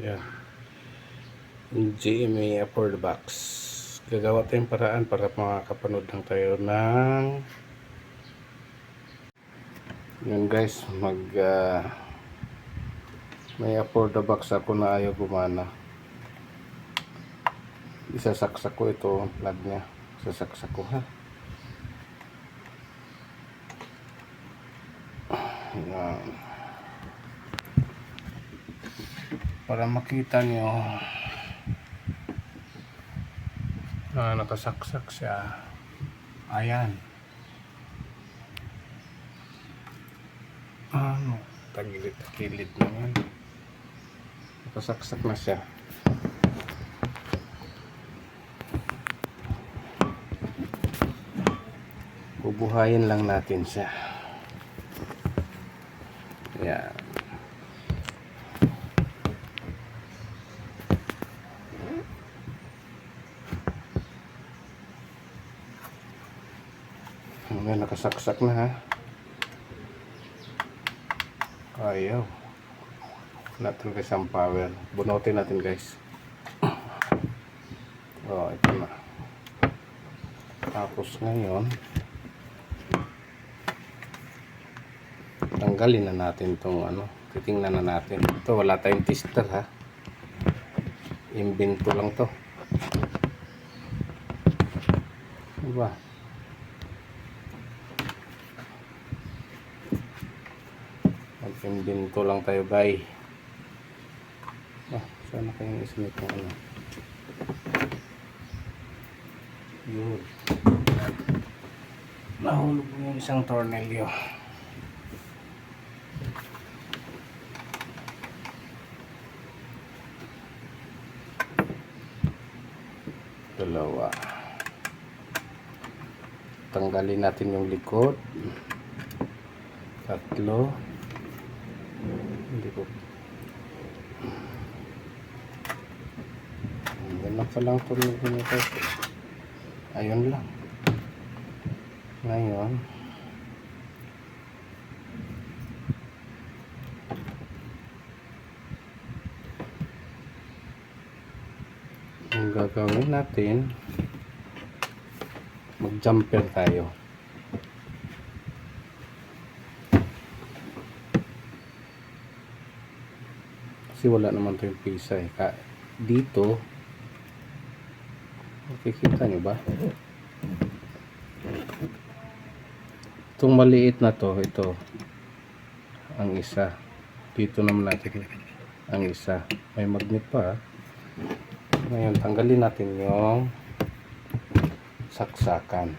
Yan. GMA for the box. Gagawa tayong paraan para makakapanood lang tayo ng yun guys, may for the box ako na ayaw gumana. Isasaksak ko ito, plug nya. Sasaksak ko ha. Yan. Para makita nyo nakasaksak siya. Ayan. Tagilid naman. Nakasaksak na siya. Bubuhayin lang natin siya. Ayan. Nakasaksak na ha. Ayaw. Wala talaga siyang power. Bunutin natin guys. Ito na. Tapos ngayon tanggalin na natin itong titingnan na natin. Ito wala tayong tester ha. Invento lang to. Diba? Mag-invento lang tayo guys. Sana kayong isa nito yun. Nahulog mo yung isang tornilyo. Dalawa. Tanggalin natin yung likod. Tatlo. Hindi ko. Ganun pa lang tornilyo nito. Ayun lang. Ngayon ang gagawin natin, mag-jumper tayo. Kasi wala naman to yung pisa eh. Dito makikita nyo ba? Itong maliit na to, ito ang isa. Dito naman natin ang isa. May magnet pa. Ngayon, tanggalin natin yung saksakan.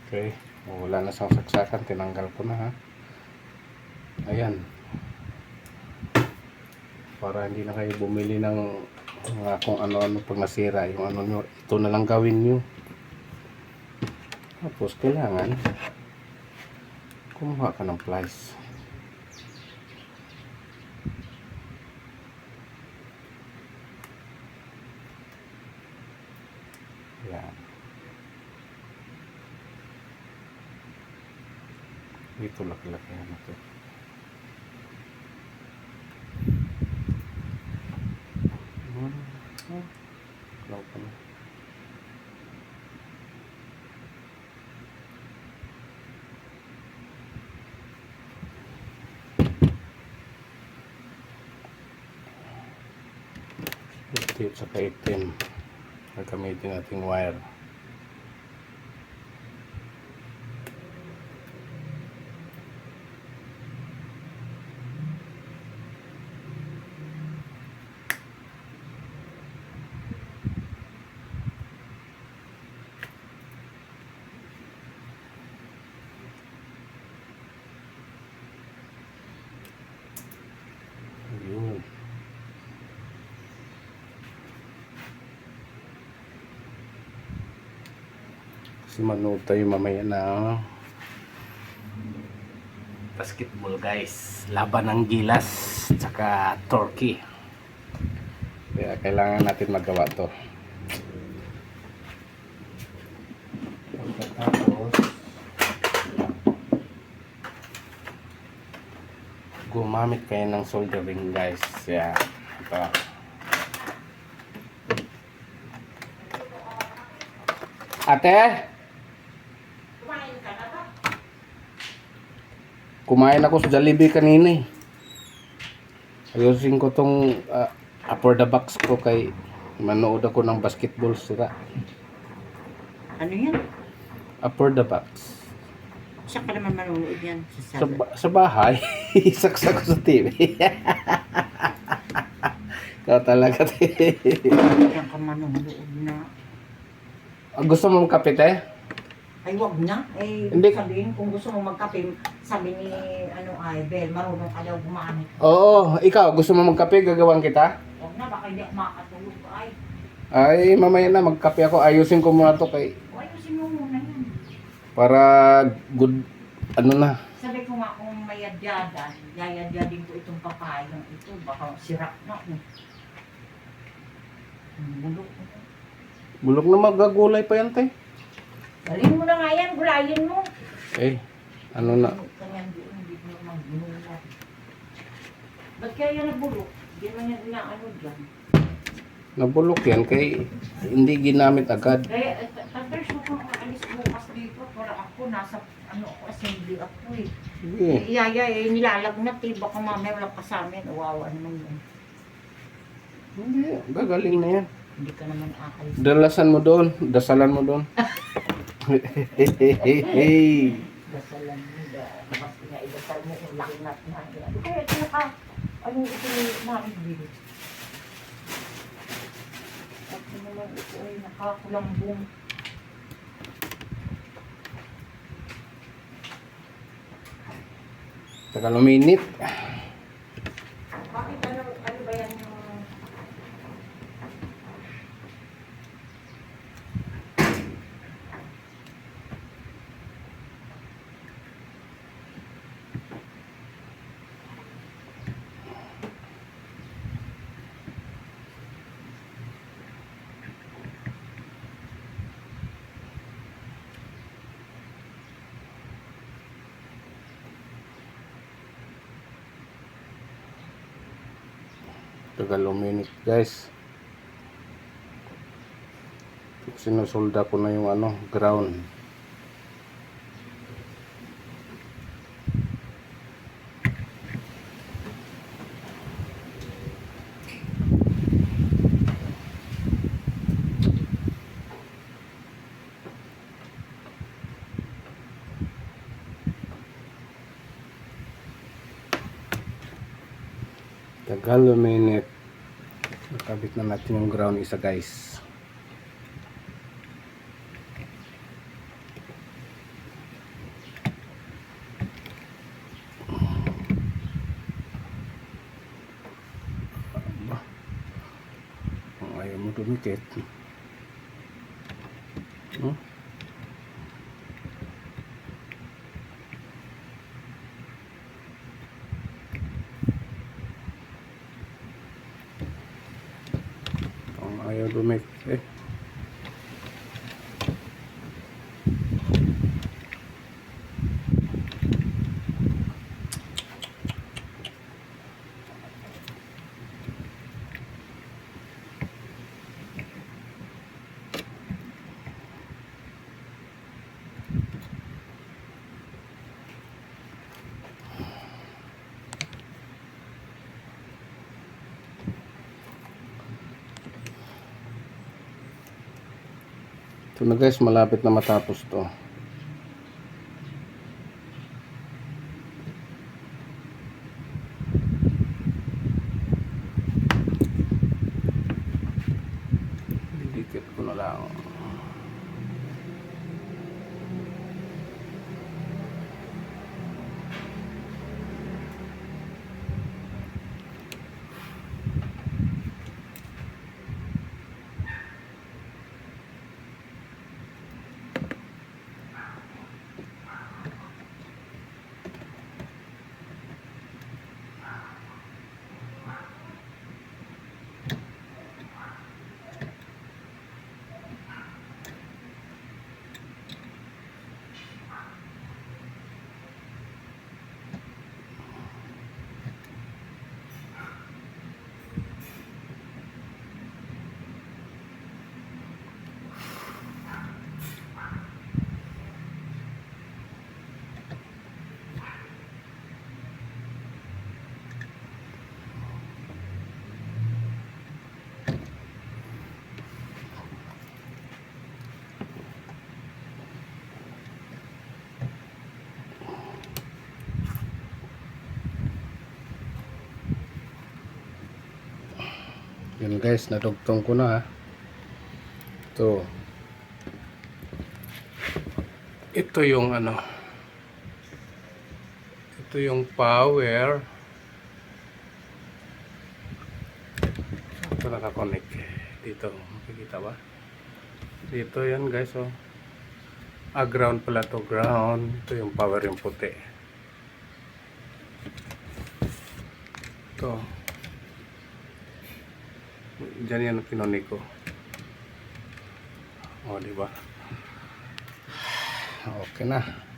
Okay. Wala na siyang saksakan. Tinanggal ko na ha. Ayan. Para hindi na kayo bumili ng kung ano-ano pag nasira yung nyo. Ito na lang gawin nyo. Tapos kailangan kumuha ka ng plies. Yan. Dito laki-laki na ito. Klaw pa na. Puti at saka itim. Gagamitin nating wire. Yun. Kasi manood tayo mamaya na basketball guys. Laban ng Gilas tsaka Turkey. Kaya kailangan natin magawa to. Tapos gumamit kayo ng soldering guys. Yeah. Ito. Ate? Kumain ako sa Jollibee kanina eh. Ayusin ko tong upper the box ko kay manood ako ng basketball sira. Ano yan? Upper the box. Saan ka naman manonood yan? Sa, sa bahay. Saksak ko sa TV. Ikaw talaga. Saan ka manonood na? Gusto mo magkape te? Ay, wag na. Eh, Hindi. sabihin, kung gusto mo magkape, sabi ni, Bel, marunong ka daw gumamit. Oo, ikaw gusto mo magkape? Gagawin kita? Wag na, baka hindi ako makakatulog. Ay, Ay, mamaya na magkape ako. Ayusin ko muna to kay ayusin mo muna yan. para good ano na. Sabi ko nga, kung may yadyadan, yayadyadin ko itong papayang ito. Baka sira na. Bulok. Bulok na magagulay pa yan te. Dalhin mo na nga yan, gulayin mo. Eh, ano na. Kanyan doon, hindi mo naman ginulat. Ba't kaya yan nagbulok? Hindi mo yan inaano dyan. Nabulok yan kay hindi ginamit agad. Kaya, tatay, so kung aalis bukas dito, para ako, nasa, assembly ako eh. Sige. Iyaya, nilalagnat eh, baka mamaya walang kasamin, wawa naman yun. Hindi, gagaling na yan. Hindi ka naman aalis. Dalasan mo doon, dasalan mo doon. Dasalan mo, mas inaidasal mo kung lagnat na. Kaya ito ka, ano ito ni Mami Bill? At naman ito ay nakakulambong. Tagal uminit. Bakit ano ba yan yung... Tagal uminit guys. Sinusolda ko na yung ano, ground. Tagal uminit. Nakabit na natin yung ground isa guys. Ayaw mo dumikit. Ayaw dumikit eh. Ito na guys, malapit na matapos to. Didikit ko na lang. Yun guys, nadugtong ko na ha. Ito. Ito yung ano. Ito yung power. Ito nakakonect. Dito. Makikita ba? Dito yan guys oh. Ground pala to, ground. Ito yung power yung puti. Ito. Diyan yan ang kinonik ko. O, diba? Okay na.